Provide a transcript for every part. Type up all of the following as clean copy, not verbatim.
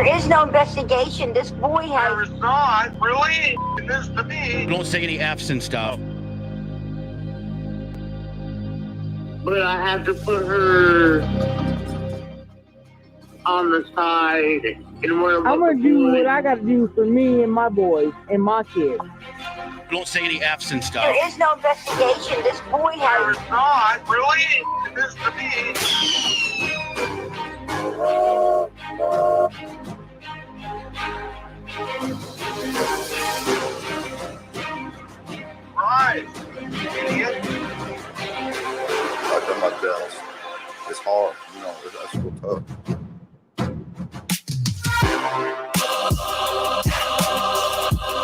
There is no investigation. This boy has... There is not, really? It is to me. Don't say any F's and stuff. But I have to put her on the side and worry about I'm gonna do what I gotta do for me and my boys and my kids. Don't say any F's and stuff. There is no investigation. This boy There has... is not, really? It is to me. Right, idiot. I've done my best. It's hard, you know, that's real tough.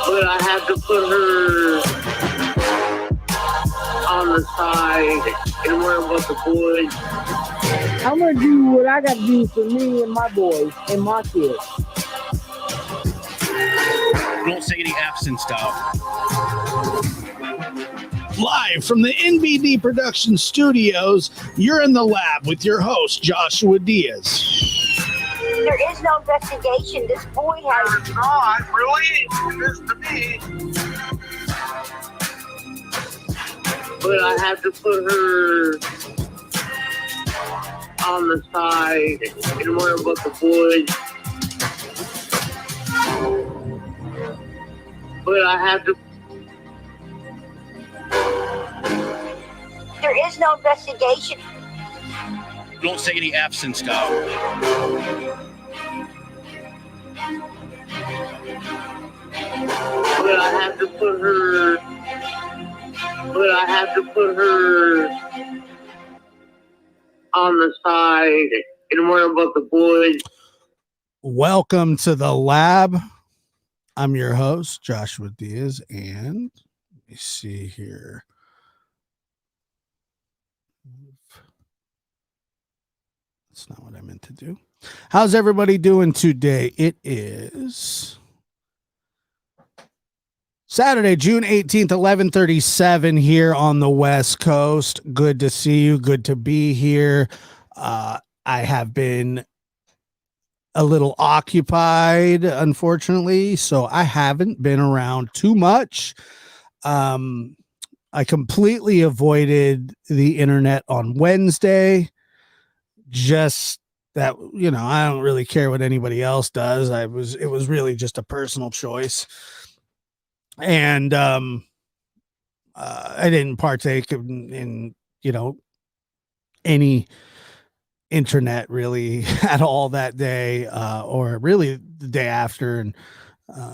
But I have to put her on the side and worry about the boys. I'm gonna do what I gotta do for me and my boys and my kids. Don't say any F's and stuff. Live from the NBD Production Studios, you're in the lab with your host, Joshua Diaz. There is no investigation. This boy There has... is not, really? It is to me. But I have to put her on the side and worry about the boys. But I have to... There is no investigation. Don't say any F's and stuff. But I have to put her... But I have to put her on the side and worry about the boys. Welcome to the lab. I'm your host, Joshua Diaz, and let me see here. That's not what I meant to do. How's everybody doing today? It is Saturday, June 18th, 11:37 here on the West Coast. Good to see you. Good to be here. I have been a little occupied, unfortunately, so I haven't been around too much. I completely avoided the internet on Wednesday. Just that, you know, I don't really care what anybody else does. It was really just a personal choice. And I didn't partake in you know, any internet really at all that day, or really the day after. And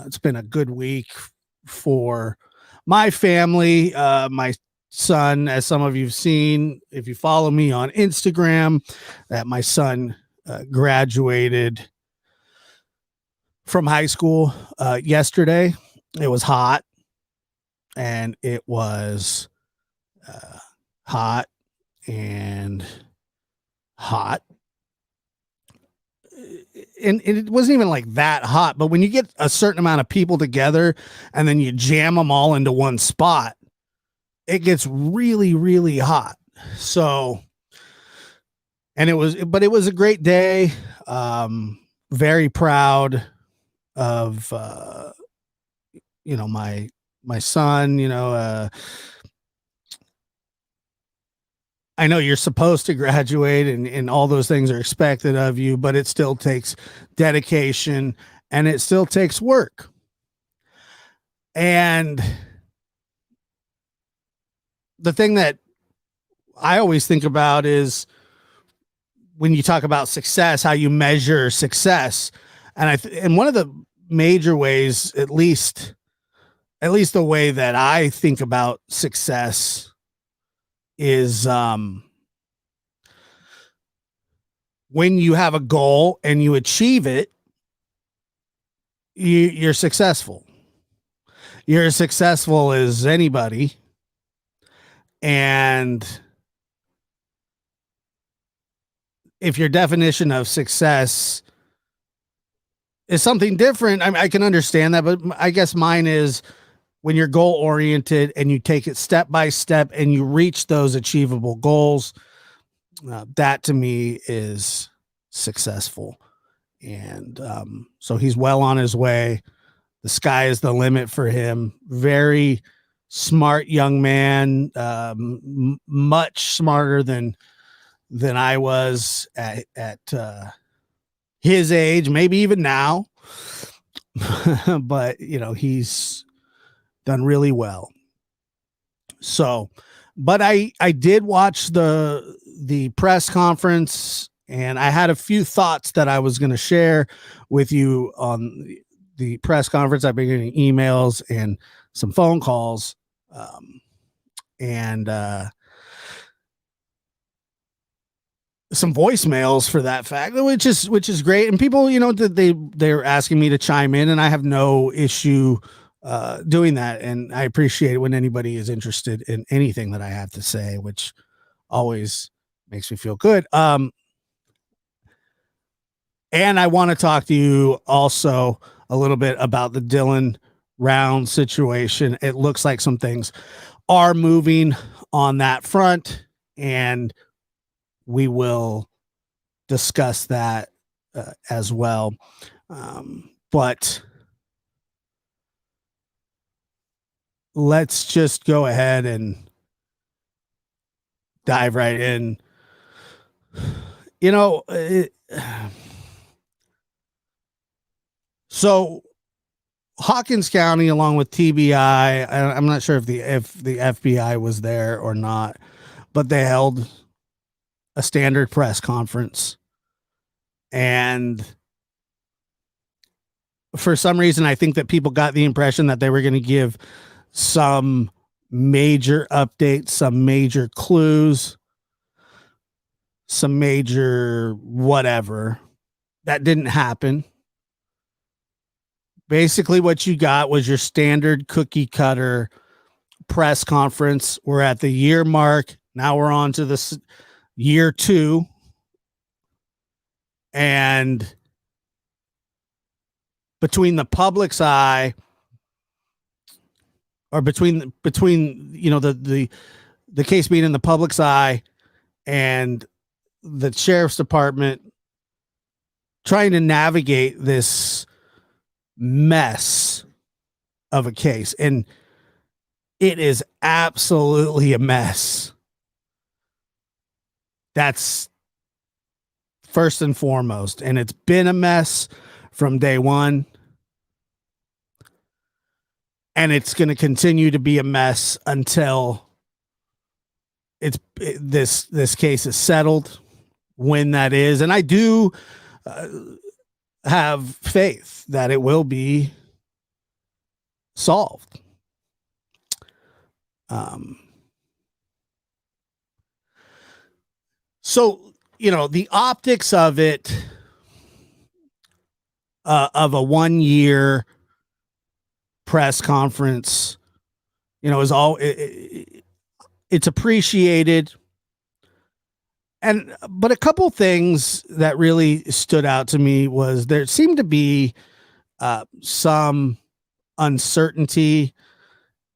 it's been a good week for my family. My son, as some of you've seen, if you follow me on Instagram, that my son graduated from high school yesterday. It was hot, and it was hot and hot. And it wasn't even like that hot, but when you get a certain amount of people together and then you jam them all into one spot, it gets really, really hot. So, and it was a great day. Very proud of, you know, my son, you know, I know you're supposed to graduate and all those things are expected of you, but it still takes dedication and it still takes work. And the thing that I always think about is when you talk about success, how you measure success. And and one of the major ways, at least the way that I think about success is when you have a goal and you achieve it, you're successful. You're as successful as anybody. And if your definition of success is something different, I mean, I can understand that, but I guess mine is when you're goal oriented and you take it step by step and you reach those achievable goals, that to me is successful. And so he's well on his way. The sky is the limit for him. Very smart young man, much smarter than I was at his age, maybe even now. But he's done really well. So, but I did watch the press conference, and I had a few thoughts that I was going to share with you on the press conference. I've been getting emails and some phone calls, and some voicemails for that fact, which is great. And people, they're asking me to chime in, and I have no issue doing that. And I appreciate it when anybody is interested in anything that I have to say, which always makes me feel good. And I want to talk to you also a little bit about the Dylan Round situation. It looks like some things are moving on that front, and we will discuss that as well. But let's just go ahead and dive right in. So Hawkins County, along with TBI, I'm not sure if the FBI was there or not, but they held a standard press conference. And for some reason, I think that people got the impression that they were going to give some major updates, some major clues, some major whatever. That didn't happen. Basically, what you got was your standard cookie cutter press conference. We're at the year mark. Now we're on to the year 2. And between the public's eye, or between the case being in the public's eye and the sheriff's department trying to navigate this mess of a case, and it is absolutely a mess. That's first and foremost, and it's been a mess from day one, and it's going to continue to be a mess until this case is settled, when that is. And I do have faith that it will be solved. So, the optics of it, of a 1-year press conference, is all it's appreciated. But a couple things that really stood out to me was there seemed to be some uncertainty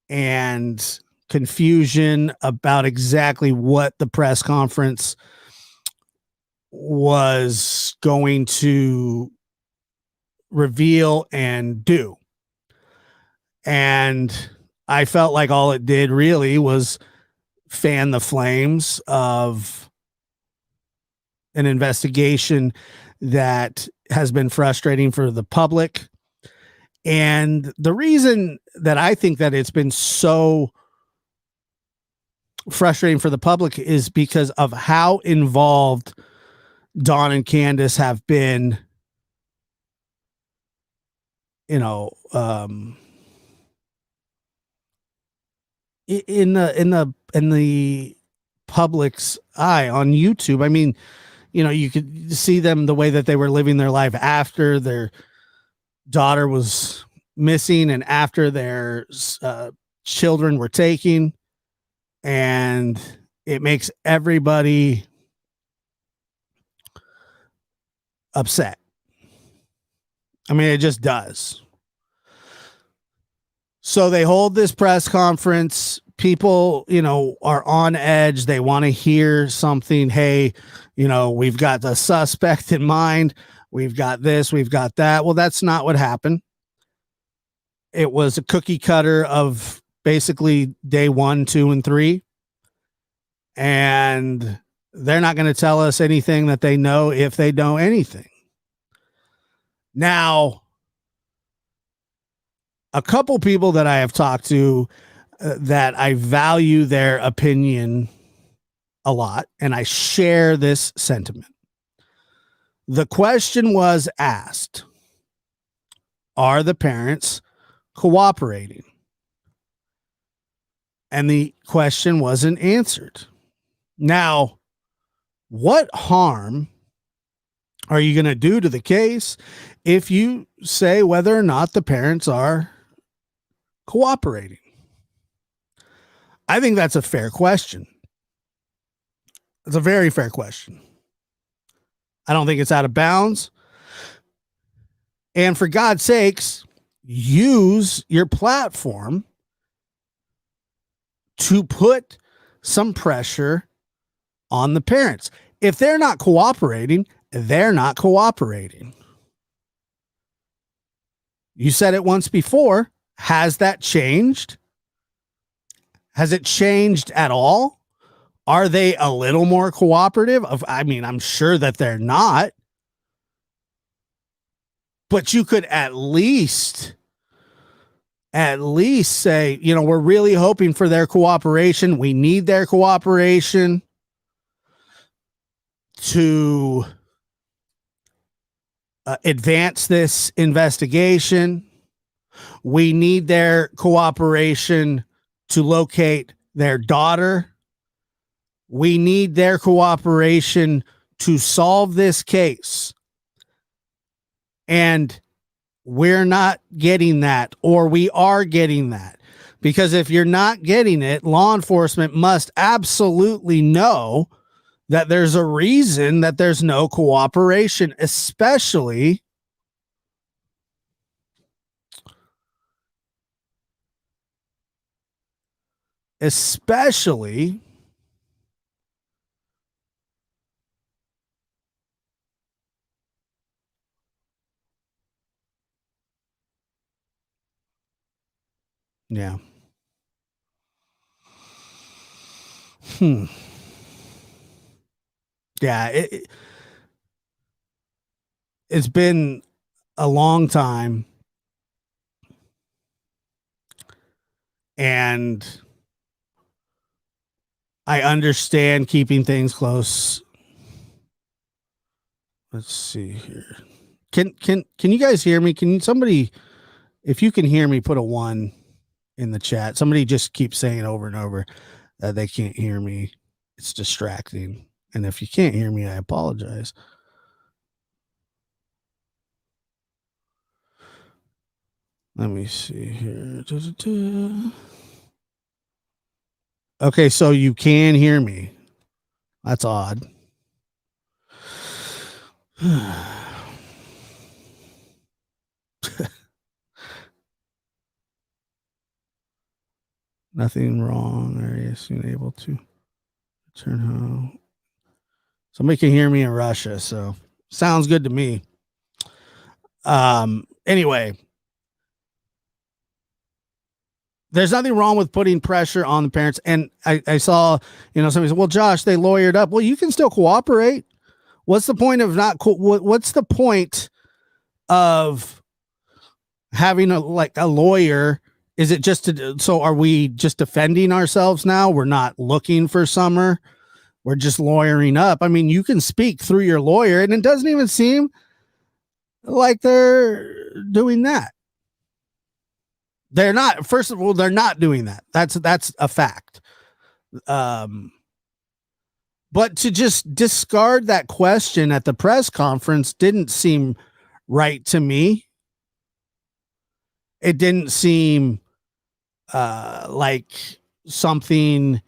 and confusion about exactly what the press conference was going to reveal and do. And I felt like all it did really was fan the flames of an investigation that has been frustrating for the public. And the reason that I think that it's been so frustrating for the public is because of how involved Dawn and Candace have been, in the public's eye on YouTube. I mean, you could see them the way that they were living their life after their daughter was missing and after their children were taken, and it makes everybody upset. I mean, it just does. So they hold this press conference. People, are on edge. They want to hear something. Hey, we've got the suspect in mind. We've got this, we've got that. Well, that's not what happened. It was a cookie cutter of basically day 1, 2, and 3. And they're not going to tell us anything that they know if they know anything. Now, a couple people that I have talked to that I value their opinion a lot, and I share this sentiment. The question was asked, are the parents cooperating? And the question wasn't answered. Now, what harm are you going to do to the case if you say whether or not the parents are cooperating? I think that's a fair question. It's a very fair question. I don't think it's out of bounds. And for God's sakes, use your platform to put some pressure on the parents. If they're not cooperating, they're not cooperating. You said it once before. Has that changed? Has it changed at all? Are they a little more cooperative? I mean, I'm sure that they're not. But you could at least say, you know, we're really hoping for their cooperation. We need their cooperation to advance this investigation. We need their cooperation to locate their daughter. We need their cooperation to solve this case. And we're not getting that, or we are getting that. Because if you're not getting it, law enforcement must absolutely know that there's a reason that there's no cooperation, especially yeah. Yeah, it's been a long time, and I understand keeping things close. Let's see here. Can you guys hear me? Can somebody, if you can hear me, put a 1 in the chat. Somebody just keeps saying over and over that they can't hear me. It's distracting. And if you can't hear me, I apologize. Let me see here. Okay, so you can hear me. That's odd. Nothing wrong. Are you soon able to return home? Somebody can hear me in Russia, so sounds good to me. Anyway, there's nothing wrong with putting pressure on the parents. And I saw, you know, somebody said, well, Josh, they lawyered up. Well, you can still cooperate. What's the point of not? What's the point of having a lawyer? Is it just so are we just defending ourselves now? We're not looking for Summer. We're just lawyering up. I mean, you can speak through your lawyer, and it doesn't even seem like they're doing that. They're not. First of all, they're not doing that. That's a fact. But to just discard that question at the press conference didn't seem right to me. It didn't seem like something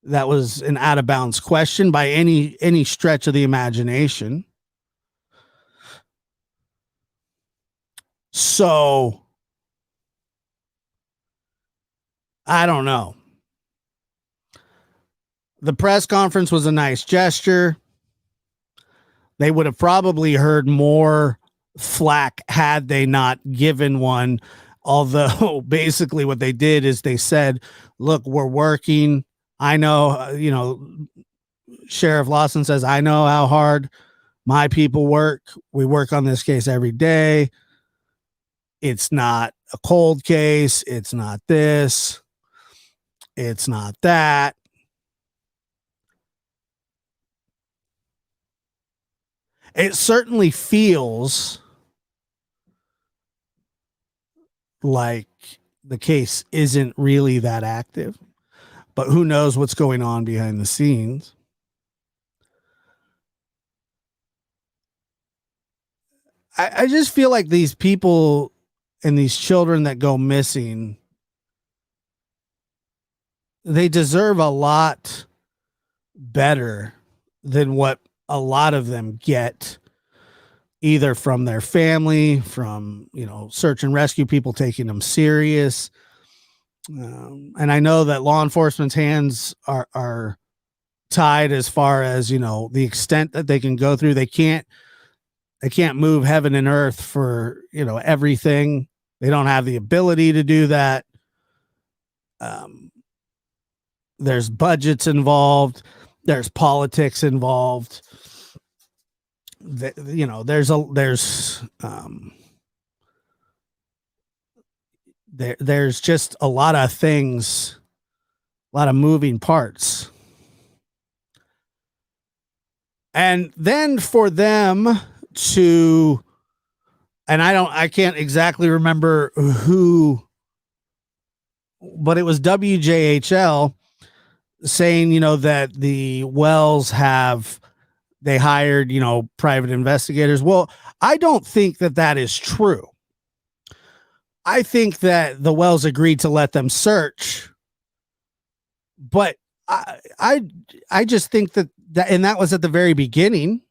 that was an out of bounds question by any stretch of the imagination. So I don't know. The press conference was a nice gesture. They would have probably heard more flack had they not given one. Although basically what they did is they said, look, we're working. I know, Sheriff Lawson says, I know how hard my people work. We work on this case every day. It's not a cold case. It's not this. It's not that. It certainly feels like the case isn't really that active, but who knows what's going on behind the scenes. I just feel like these people and these children that go missing, they deserve a lot better than what a lot of them get, either from their family, from, search and rescue people taking them serious. And I know that law enforcement's hands are tied as far as, the extent that they can go through. They can't move heaven and earth for, everything. They don't have the ability to do that. There's budgets involved. There's politics involved. There's just a lot of things, a lot of moving parts. And then for them to, and I can't exactly remember who, but it was WJHL saying, that the Wells they hired, private investigators. Well, I don't think that is true. I think that the Wells agreed to let them search, but I just think that, and that was at the very beginning,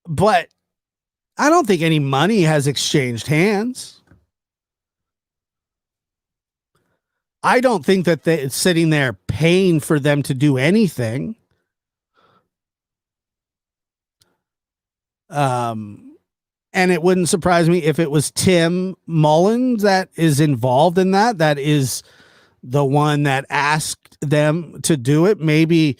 but I don't think any money has exchanged hands. I don't think that it's sitting there paying for them to do anything. And it wouldn't surprise me if it was Tim Mullins that is involved in that. That is the one that asked them to do it. Maybe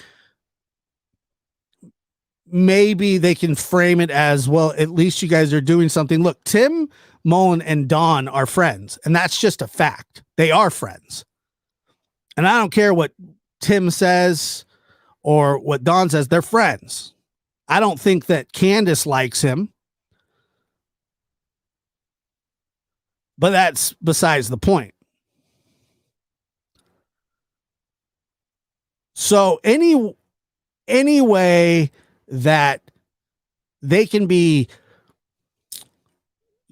they can frame it as, well, at least you guys are doing something. Look, Tim Mullen and Don are friends, and that's just a fact. They are friends. And I don't care what Tim says or what Don says, they're friends. I don't think that Candace likes him, but that's besides the point. So any way that they can be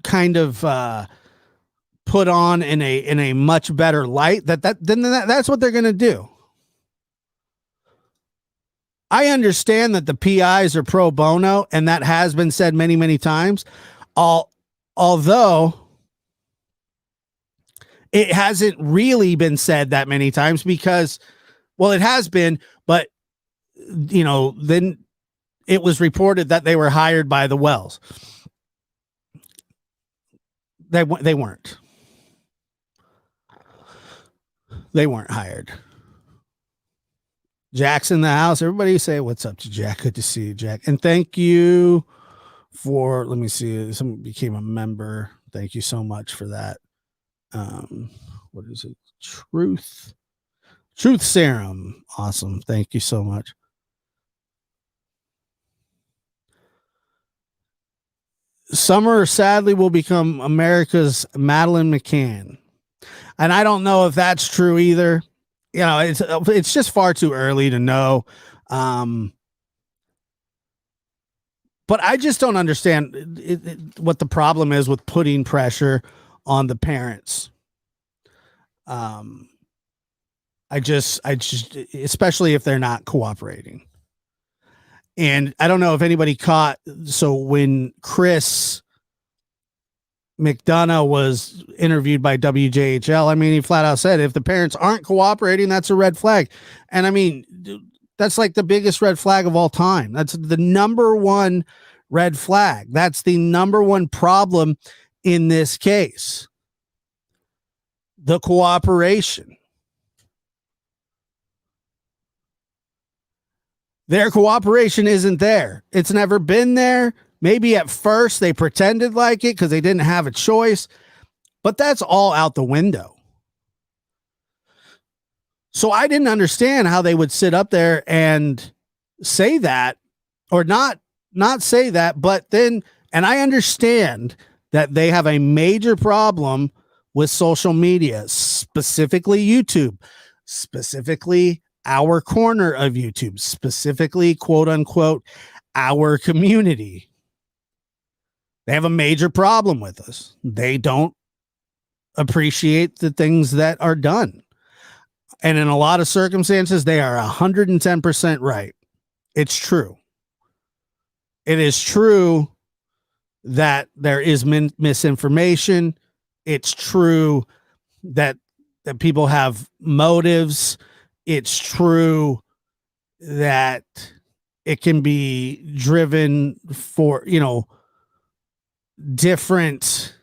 kind of put on in a much better light, that's what they're going to do. I understand that the PIs are pro bono, and that has been said many, many times. Although it hasn't really been said that many times because, well, it has been, but then it was reported that they were hired by the Wells. They weren't. They weren't hired. Jack's in the house. Everybody say what's up to Jack. Good to see you, Jack. And thank you for, let me see, someone became a member. Thank you so much for that. What is it? Truth Serum. Awesome. Thank you so much. Summer sadly will become America's Madeline McCann. And I don't know if that's true either. It's just far too early to know. But I just don't understand what the problem is with putting pressure on the parents. I just, especially if they're not cooperating. And I don't know if anybody caught. So when Chris McDonough was interviewed by WJHL, he flat out said, if the parents aren't cooperating, that's a red flag. And That's like the biggest red flag of all time. That's the number one red flag. That's the number one problem in this case. The cooperation. Their cooperation isn't there. It's never been there. Maybe at first they pretended like it because they didn't have a choice, but that's all out the window. So I didn't understand how they would sit up there and say that, or not say that, but then, and I understand that they have a major problem with social media, specifically YouTube, specifically our corner of YouTube, specifically, quote unquote, our community. They have a major problem with us. They don't appreciate the things that are done. And in a lot of circumstances, they are 110% right. It's true. It is true that there is misinformation. It's true that people have motives. It's true that it can be driven for, different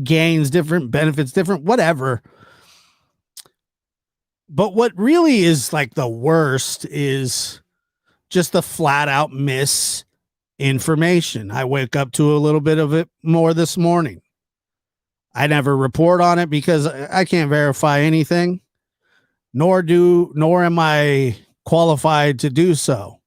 gains, different benefits, different whatever. But what really is like the worst is just the flat out misinformation. I wake up to a little bit of it more this morning. I never report on it because I can't verify anything, nor am I qualified to do so.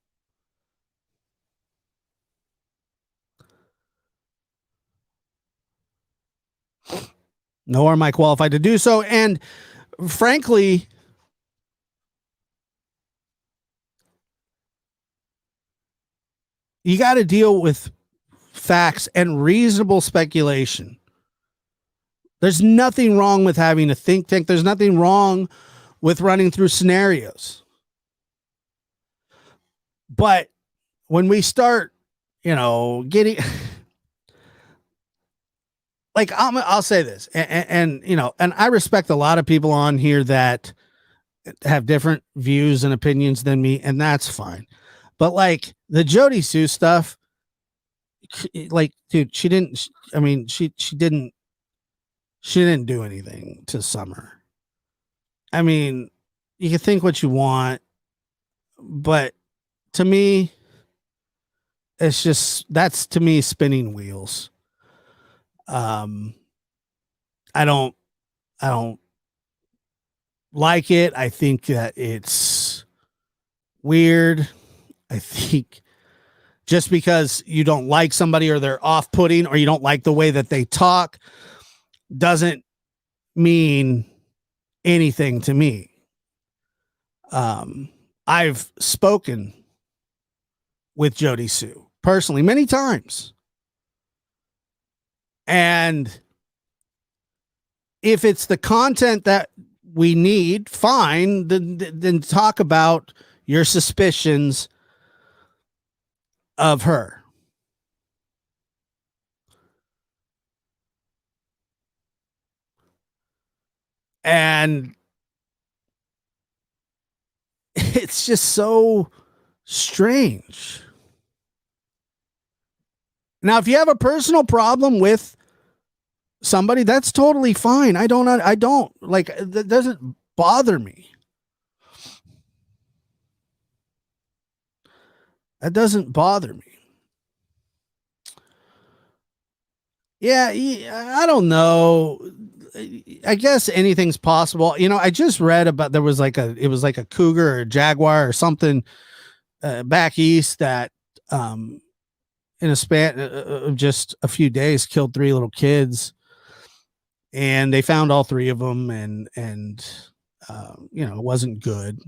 Nor am I qualified to do so. And frankly, you got to deal with facts and reasonable speculation. There's nothing wrong with having a think tank. There's nothing wrong with running through scenarios. But when we start, getting like, I'll say this, and I respect a lot of people on here that have different views and opinions than me, and that's fine. But like the Jodie Sue stuff, like, dude, she didn't do anything to Summer. I mean, you can think what you want, but to me, that's to me spinning wheels. I don't like it. I think that it's weird. I think just because you don't like somebody or they're off-putting or you don't like the way that they talk doesn't mean anything to me. I've spoken with Jodie Sue personally many times. And if it's the content that we need, fine, then talk about your suspicions of her. And it's just so strange. Now, if you have a personal problem with somebody, that's totally fine. I don't like, that doesn't bother me. That doesn't bother me. Yeah, I don't know. I guess anything's possible. I just read about it was like a cougar or a jaguar or something back east that in a span of just a few days killed 3 little kids, and they found all 3 of them, and it wasn't good.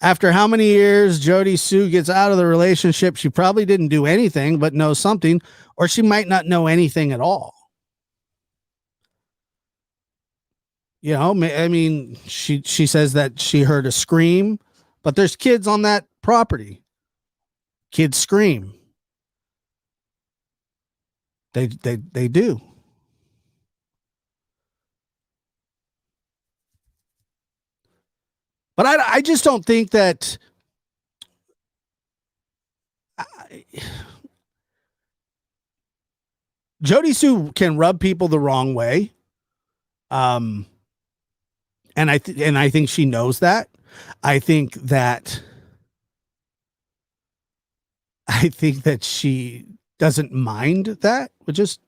After how many years Jodie Sue gets out of the relationship, she probably didn't do anything but know something, or she might not know anything at all. I mean, she says that she heard a scream, but there's kids on that property. Kids scream. They do. But I just don't think that Jodie Sue can rub people the wrong way. And I think she knows that. I think that she doesn't mind that, which is,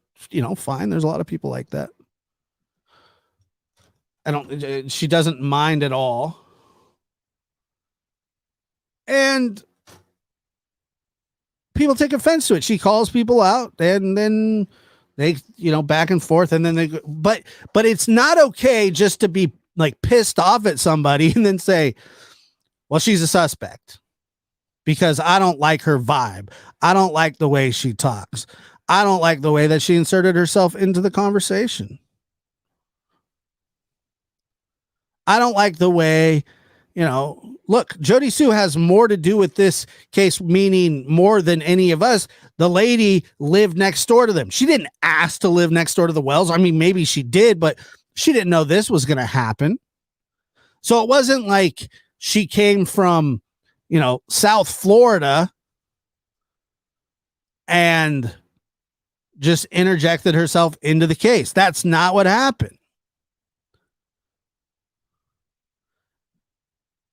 fine. There's a lot of people like that. She doesn't mind at all. And people take offense to it. She calls people out, and then they, back and forth, and then but it's not okay just to be like pissed off at somebody and then say, well, she's a suspect because I don't like her vibe. I don't like the way she talks. I don't like the way that she inserted herself into the conversation. I don't like the way, look, Jodie Sue has more to do with this case, meaning more than any of us. The lady lived next door to them. She didn't ask to live next door to the Wells. I mean, maybe she did, but she didn't know this was going to happen. So it wasn't like she came from, South Florida and just interjected herself into the case. That's not what happened.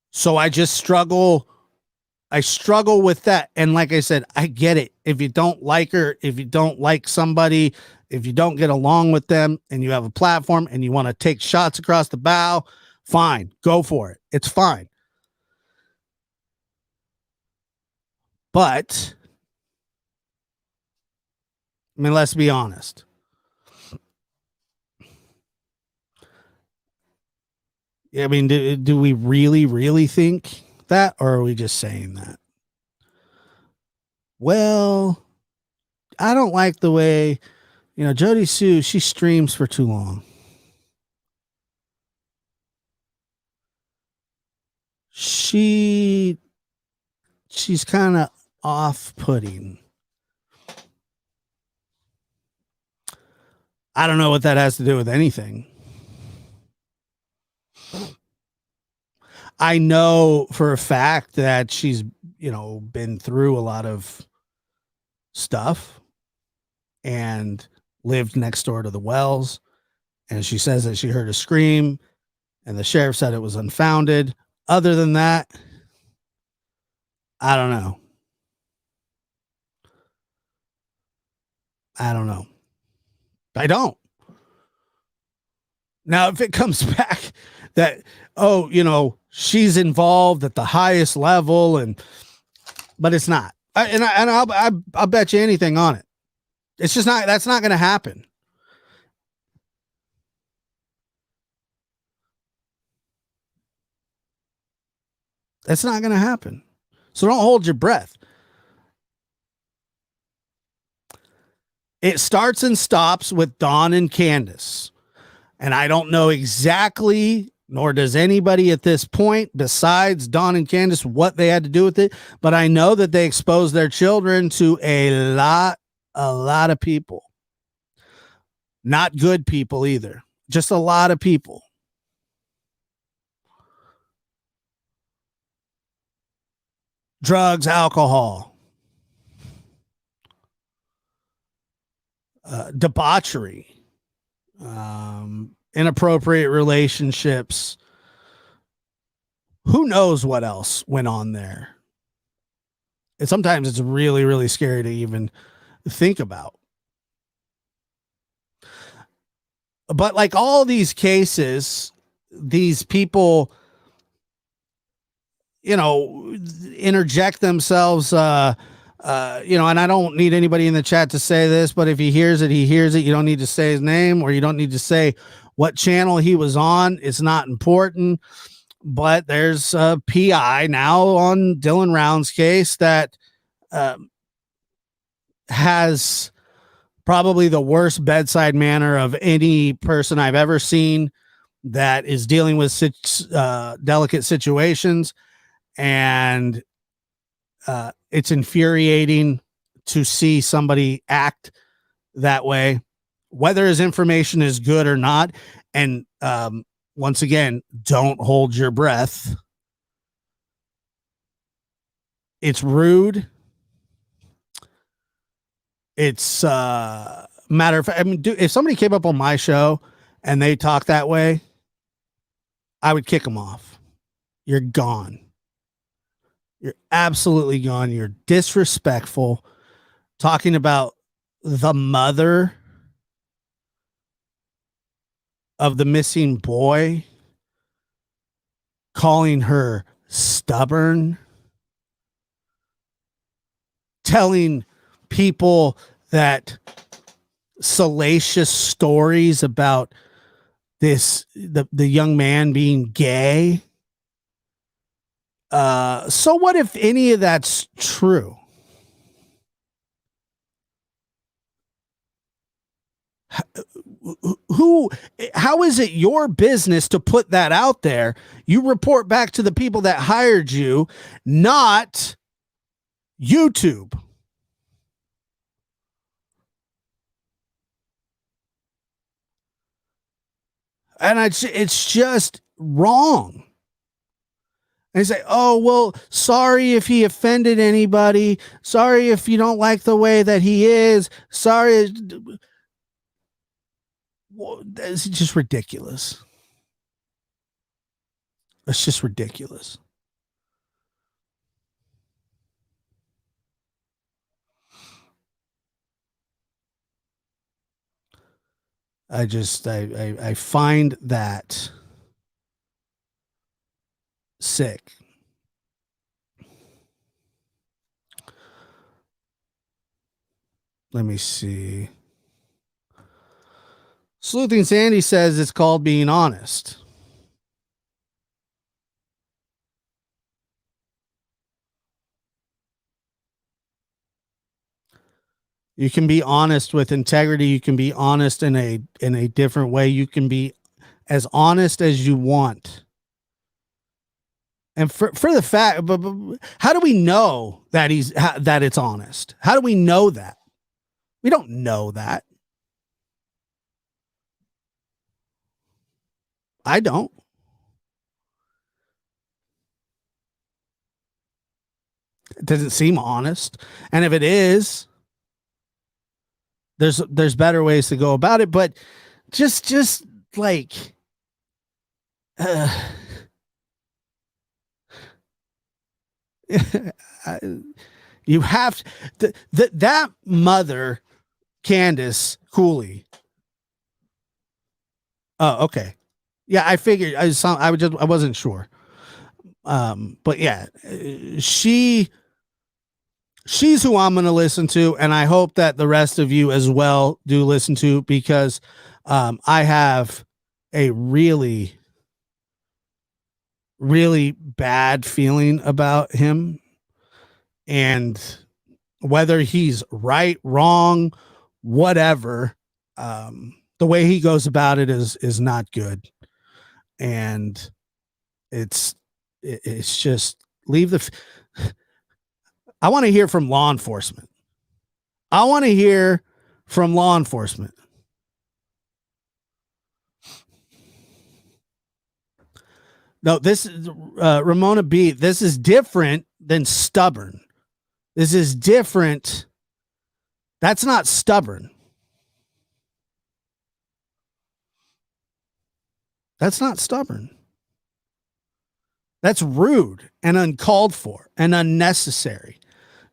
So I just struggle. I struggle with that. And like I said, I get it. If you don't like her, if you don't like somebody, if you don't get along with them and you have a platform and you want to take shots across the bow, fine, go for it. It's fine. But, I mean, let's be honest. I mean, do we really think that, or are we just saying that? Well, I don't like the way, Jodie Sue, she streams for too long. She's kind of off-putting. I don't know what that has to do with anything. I know for a fact that she's, been through a lot of stuff and lived next door to the Wells. And she says that she heard a scream and the sheriff said it was unfounded. Other than that, I don't know. I don't. Now, if it comes back that, she's involved at the highest level, but it's not. I'll bet you anything on it. It's just not. That's not going to happen. That's not going to happen. So don't hold your breath. It starts and stops with Dawn and Candace. And I don't know exactly, nor does anybody at this point, besides Dawn and Candace, what they had to do with it. But I know that they exposed their children to a lot of people. Not good people either. Just a lot of people. Drugs, alcohol, debauchery, inappropriate relationships. Who knows what else went on there? And sometimes it's really, really scary to even think about. But like all these cases, these people, interject themselves, and I don't need anybody in the chat to say this, but if he hears it, he hears it. You don't need to say his name, or you don't need to say what channel he was on. It's not important. But there's a PI now on Dylan Round's case that has probably the worst bedside manner of any person I've ever seen that is dealing with delicate situations. And it's infuriating to see somebody act that way, whether his information is good or not. And once again, don't hold your breath. It's rude. It's matter of fact, I mean, if somebody came up on my show and they talk that way, I would kick them off. You're gone. You're absolutely gone. You're disrespectful. Talking about the mother of the missing boy, calling her stubborn, telling people that salacious stories about the young man being gay. So what if any of that's true? How is it your business to put that out there? You report back to the people that hired you, not YouTube. And it's just wrong. And say, oh, well, sorry if he offended anybody. Sorry if you don't like the way that he is. Sorry. It's just ridiculous. It's just ridiculous. I find that sick. Let me see. Sleuthing Sandy says it's called being honest. You can be honest with integrity. You can be honest in a different way. You can be as honest as you want. And for the fact, but how do we know that that it's honest? How do we know that? We don't know that. I don't. It doesn't seem honest. And if it is, there's better ways to go about it, but just like you have that mother, Candace Cooley. Oh, okay. Yeah, I figured I wasn't sure. But yeah, she's who I'm going to listen to. And I hope that the rest of you as well do listen to, because I have a really, really bad feeling about him. And whether he's right, wrong, whatever, the way he goes about it is not good. And it's just leave I want to hear from law enforcement. I want to hear from law enforcement. No, this is Ramona B. This is different than stubborn. This is different. That's not stubborn. That's not stubborn. That's rude and uncalled for and unnecessary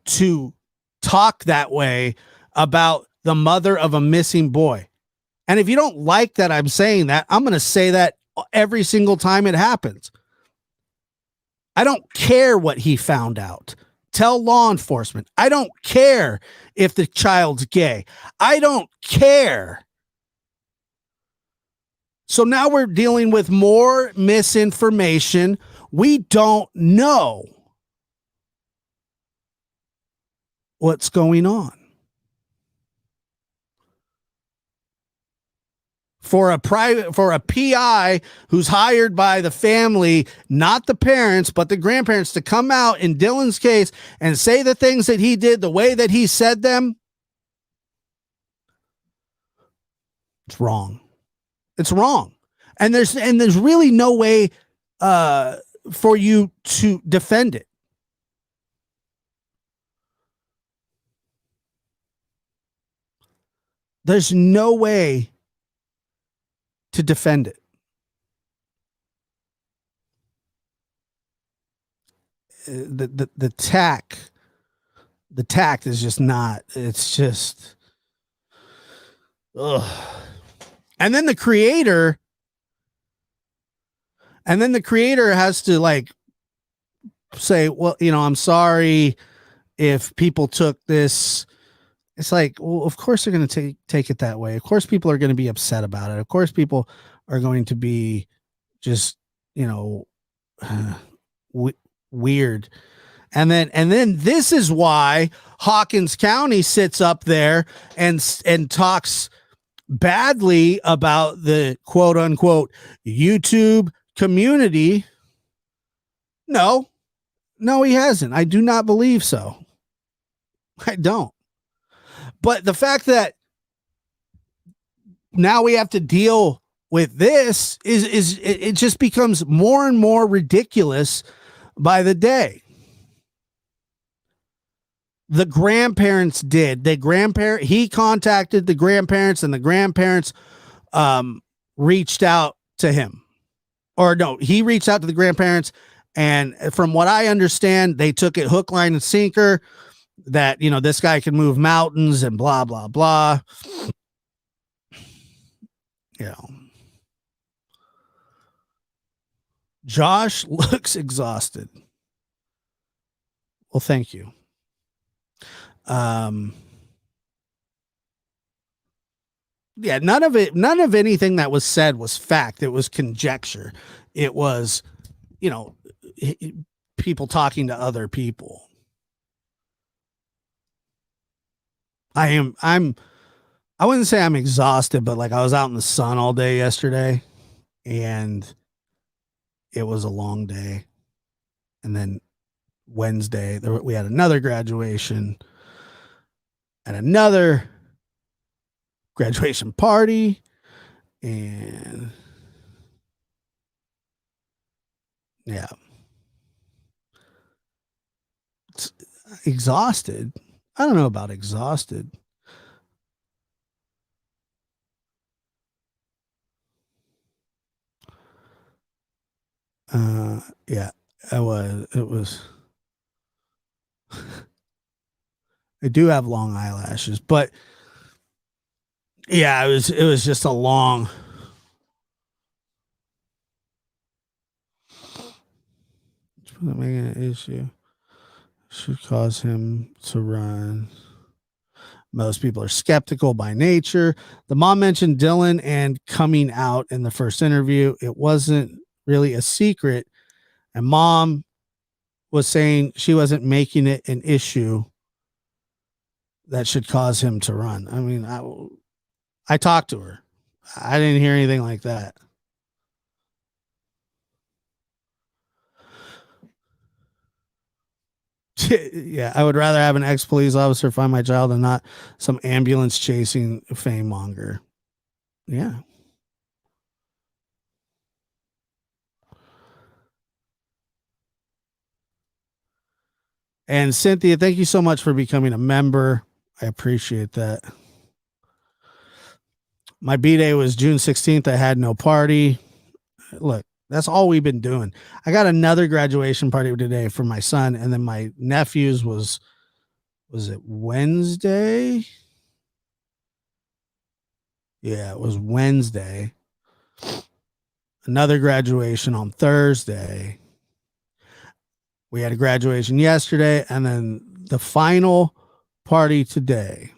to talk that way about the mother of a missing boy. And if you don't like that I'm saying that, I'm going to say that every single time it happens. I don't care what he found out. Tell law enforcement. I don't care if the child's gay. I don't care. So now we're dealing with more misinformation. We don't know what's going on. For a PI who's hired by the family, not the parents, but the grandparents, to come out in Dylan's case and say the things that he did the way that he said them, It's wrong. It's wrong. And there's really no way for you to defend it. There's no way to defend it. The tact is just not. It's just, ugh. And then the creator has to like say, well, I'm sorry if people took this. It's like, well, of course they're going to take it that way. Of course people are going to be upset about it. Of course people are going to be just, weird. And then this is why Hawkins County sits up there and talks badly about the quote unquote YouTube community. No, he hasn't. I do not believe so. I don't. But the fact that now we have to deal with this is it just becomes more and more ridiculous by the day. The grandparents did. He contacted the grandparents, and the grandparents reached out to him. Or no, he reached out to the grandparents, and from what I understand, they took it hook, line, and sinker that, this guy can move mountains and blah, blah, blah. Josh looks exhausted. Well, thank you. None of anything that was said was fact. It was conjecture. It was, people talking to other people. I wouldn't say I'm exhausted, but like I was out in the sun all day yesterday, and it was a long day. And then Wednesday, we had another graduation and another graduation party, and yeah, it's exhausted. I don't know about exhausted. Yeah, it was. I do have long eyelashes, but yeah, it was just a long. Making an issue should cause him to run. Most people are skeptical by nature. The mom mentioned Dylan and coming out in the first interview. It wasn't really a secret. And mom was saying she wasn't making it an issue that should cause him to run. I mean, I talked to her. I didn't hear anything like that. Yeah, I would rather have an ex-police officer find my child than not some ambulance chasing fame monger. Yeah. And Cynthia, thank you so much for becoming a member. I appreciate that. My B-Day was June 16th. I had no party. Look, that's all we've been doing. I got another graduation party today for my son, and then my nephew's was it Wednesday? Yeah, it was Wednesday. Another graduation on Thursday. We had a graduation yesterday, and then the final party today.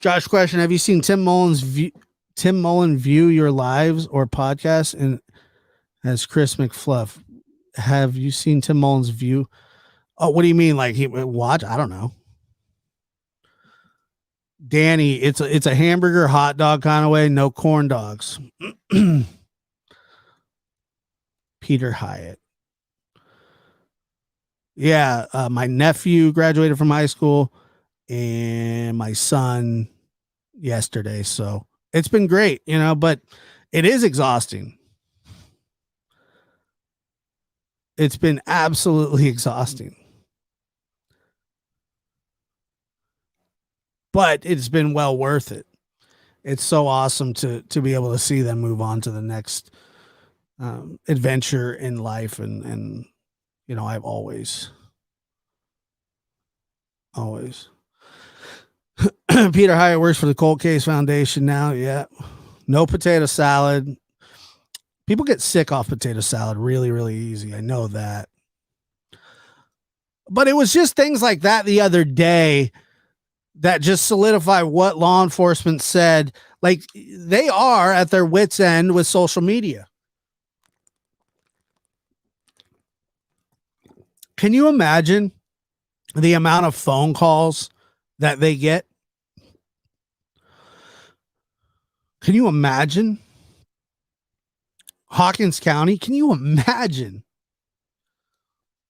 Josh, question: have you seen Tim Mullen view your lives or podcasts and as Chris McFluff? Have you seen Tim Mullen's view? Oh, what do you mean? Like he watch? I don't know. Danny, it's a hamburger hot dog kind of way, no corn dogs. Peter Hyatt. Yeah, my nephew graduated from high school, and my son yesterday. So it's been great, but it is exhausting. It's been absolutely exhausting. But it's been well worth it. It's so awesome to be able to see them move on to the next adventure in life. And I've always Peter Hyatt works for the Cold Case Foundation now. Yeah. No potato salad. People get sick off potato salad really, really easy. I know that. But it was just things like that the other day that just solidify what law enforcement said. Like, they are at their wits' end with social media. Can you imagine the amount of phone calls that they get? Can you imagine? Hawkins County, can you imagine?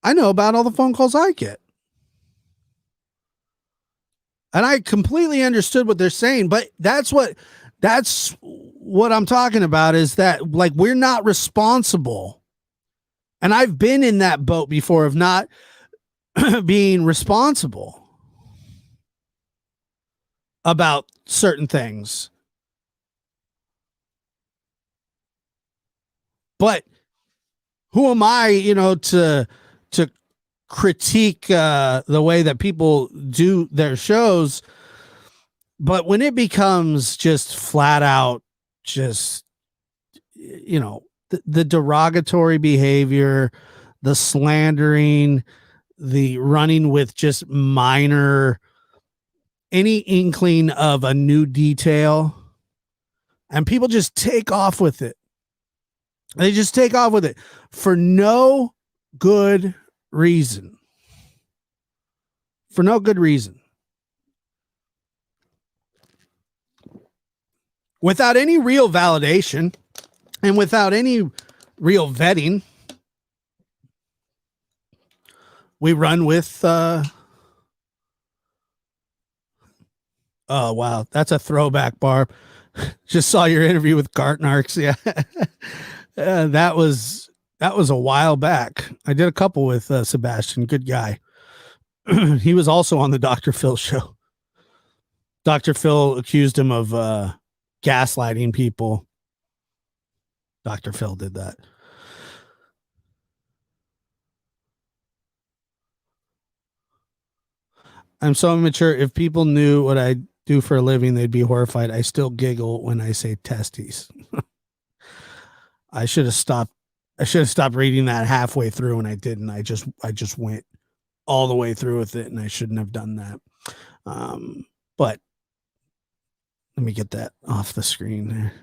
I know about all the phone calls I get. And I completely understood what they're saying, but that's what I'm talking about, is that, like, we're not responsible. And I've been in that boat before of not being responsible about certain things. But who am I, to critique the way that people do their shows? But when it becomes just flat out, just, the derogatory behavior, the slandering, the running with just minor, any inkling of a new detail, and people just take off with it. They just take off with it for no good reason. For no good reason. Without any real validation and without any real vetting, we run with oh wow, that's a throwback, Barb. Just saw your interview with Gartnarks. Yeah. That was a while back. I did a couple with Sebastian. Good guy. He was also on the Dr. Phil show. Dr. Phil accused him of gaslighting people. Dr. Phil did that. I'm so immature. If people knew what I do for a living, they'd be horrified. I still giggle when I say testes. I should have stopped reading that halfway through, and I didn't. I just went all the way through with it, and I shouldn't have done that. But let me get that off the screen there.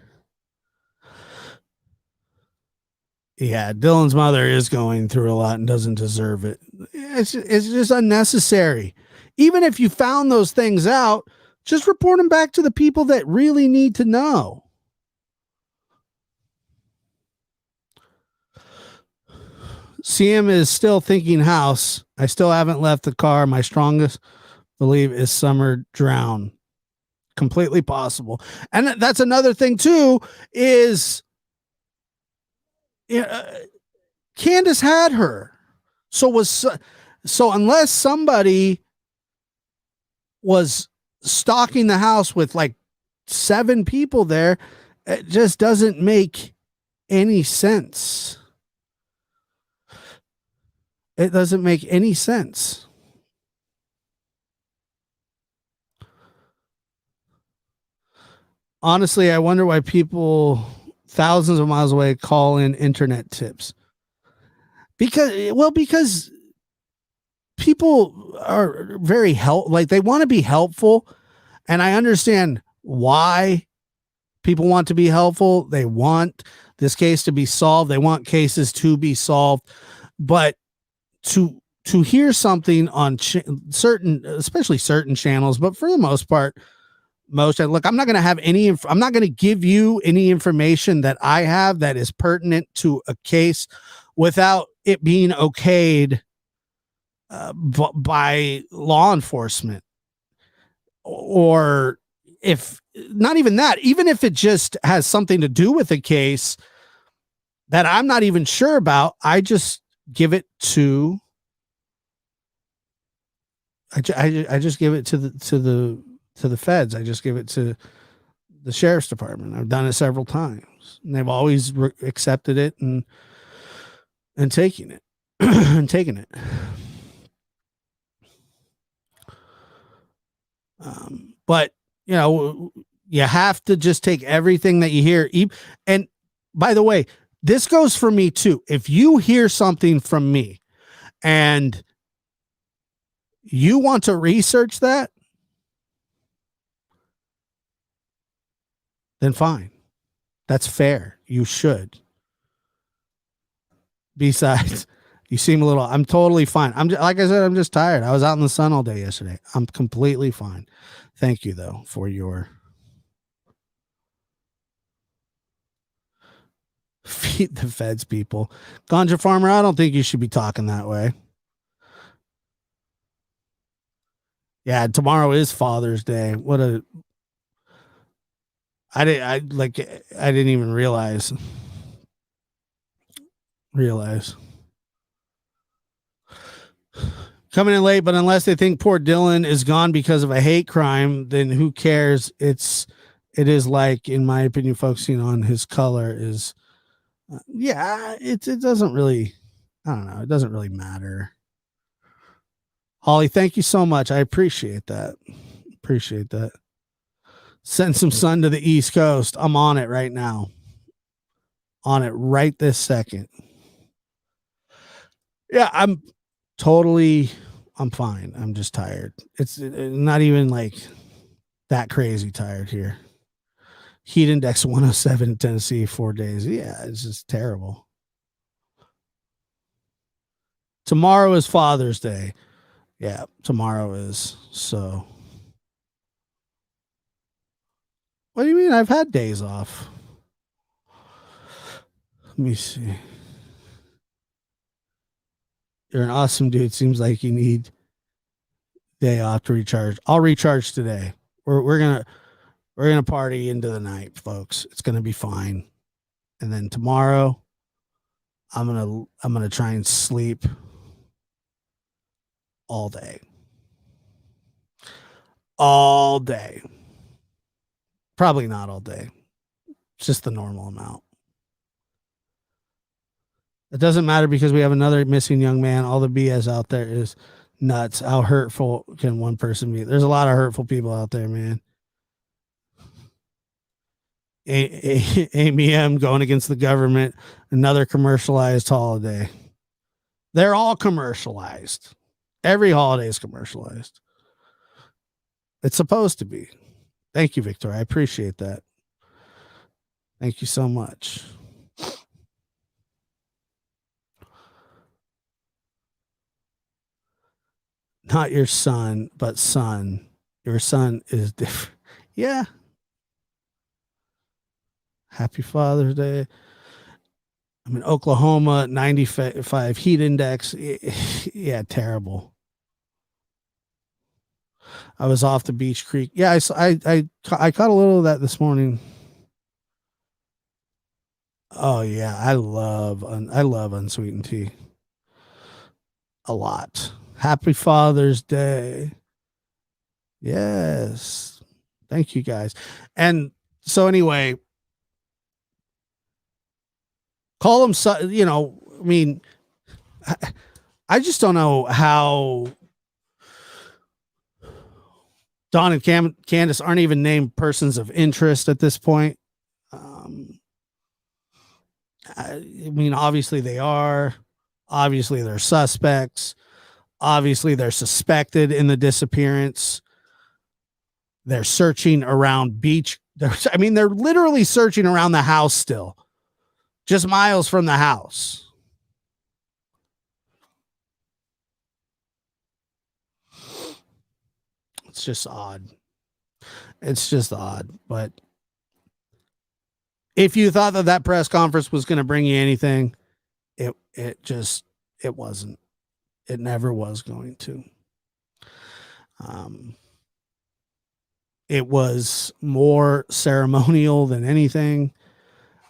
Yeah, Dylan's mother is going through a lot and doesn't deserve it. It's just unnecessary. Even if you found those things out, just report them back to the people that really need to know. CM is still thinking house. I still haven't left the car. My strongest belief is summer drown. Completely possible. And that's another thing too, is Candace had her. So unless somebody was stalking the house with like 7 people there, it just doesn't make any sense. It doesn't make any sense. Honestly, I wonder why people thousands of miles away call in internet tips. Because people are very they want to be helpful, and I understand why people want to be helpful. They want this case to be solved. They want cases to be solved, but to hear something on especially certain channels, but for the most part, look, I'm not going to have I'm not going to give you any information that I have that is pertinent to a case without it being okayed by law enforcement. or if not even that, even if it just has something to do with a case that I'm not even sure about, I just give it to I just give it to the feds. I just give it to the sheriff's department. I've done it several times, and they've always accepted it and taking it and taking it. But you know, you have to just take everything that you hear. And by the way, this goes for me too. If you hear something from me and you want to research that, then fine. That's fair. You should. Besides, you seem a little, I'm totally fine. Like I said, I'm just tired. I was out in the sun all day yesterday. I'm completely fine. Thank you though for your feed the feds people. Ganja farmer, I don't think you should be talking that way. Yeah, tomorrow is Father's Day. I didn't even realize. Coming in late, but unless they think poor Dylan is gone because of a hate crime, then who cares? It is like, in my opinion, focusing on his color is, it doesn't really, I don't know. It doesn't really matter. Holly, thank you so much. I appreciate that. Send some sun to the East Coast. I'm on it right now. On it right this second. Yeah, I'm fine. I'm just tired. It's not even like that crazy tired here. Heat index 107 in Tennessee, 4 days. Yeah, it's just terrible. Tomorrow is Father's Day. Yeah, tomorrow is. So what do you mean? I've had days off. Let me see. You're an awesome dude. Seems like you need day off to recharge. I'll recharge today. We're gonna party into the night, folks. It's gonna be fine. And then tomorrow, I'm gonna try and sleep all day. All day. Probably not all day. Just the normal amount. It doesn't matter because we have another missing young man. All the BS out there is nuts. How hurtful can one person be? There's a lot of hurtful people out there, man. Amy M going against the government. Another commercialized holiday. They're all commercialized. Every holiday is commercialized. It's supposed to be. Thank you, Victor. I appreciate that. Thank you so much. Not your son, but son. Your son is different. Yeah. Happy Father's Day. I'm in Oklahoma, 95 heat index. Yeah, terrible. I was off the Beach Creek. Yeah, I caught a little of that this morning. Oh yeah, I love unsweetened tea. A lot. Happy Father's Day. Yes. Thank you guys. And so anyway, call them, I mean, I just don't know how Don and Candace aren't even named persons of interest at this point. I mean, obviously they are. Obviously they're suspects. Obviously they're suspected in the disappearance. They're searching around beach. They're literally searching around the house still, just miles from the house. It's just odd. But if you thought that press conference was going to bring you anything, it wasn't. It never was going to. it was more ceremonial than anything.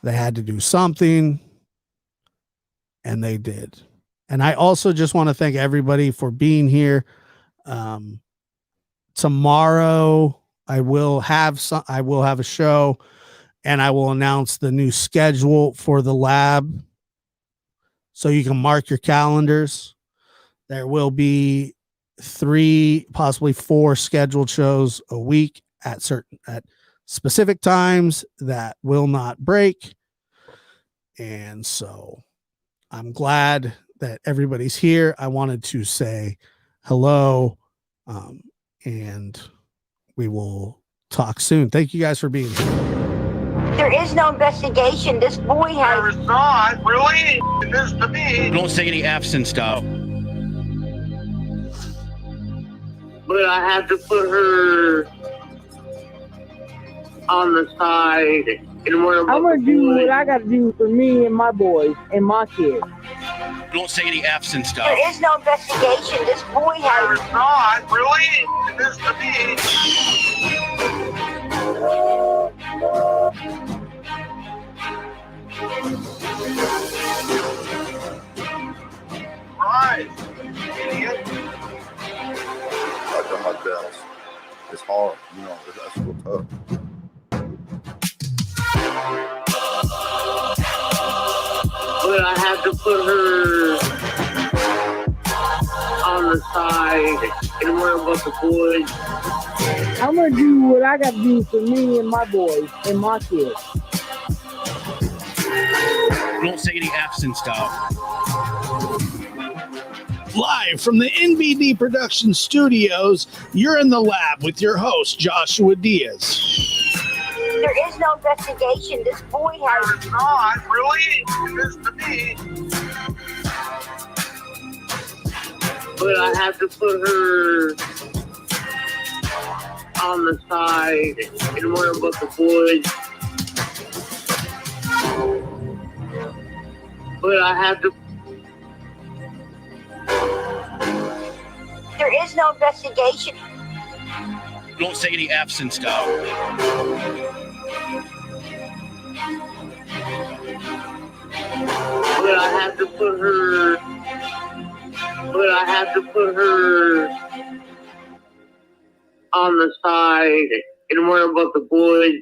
They had to do something, and they did. And I also just want to thank everybody for being here. Tomorrow I will have a show, and I will announce the new schedule for the lab, so you can mark your calendars. There will be 3, possibly 4 scheduled shows a week at specific times that will not break. And so I'm glad that everybody's here. I wanted to say hello, and we will talk soon. Thank you guys for being here. There is no investigation. This boy has. It's not really this to me. Don't say any F's and stuff. But I have to put her on the side and worry about I'm gonna the do boys. what I gotta do for me and my boys and my kids. Don't say any F's and stuff. There is no investigation. This boy has. It's not really this to me. Right, idiot. I've done my best. It's hard, you know. That's real tough. But I have to put her on the side and worry about the boys. I'm gonna do what I gotta do for me and my boys and my kids. Don't say any F's and stuff. Live from the NBD Production Studios, you're in the lab with your host, Joshua Diaz. There is no investigation. This boy has. It's not really this to me. But I have to put her on the side and worry about the boys. But I have to. There is no investigation. Don't say any F's and stuff. But I have to put her. But I have to put her on the side and worry about the boys.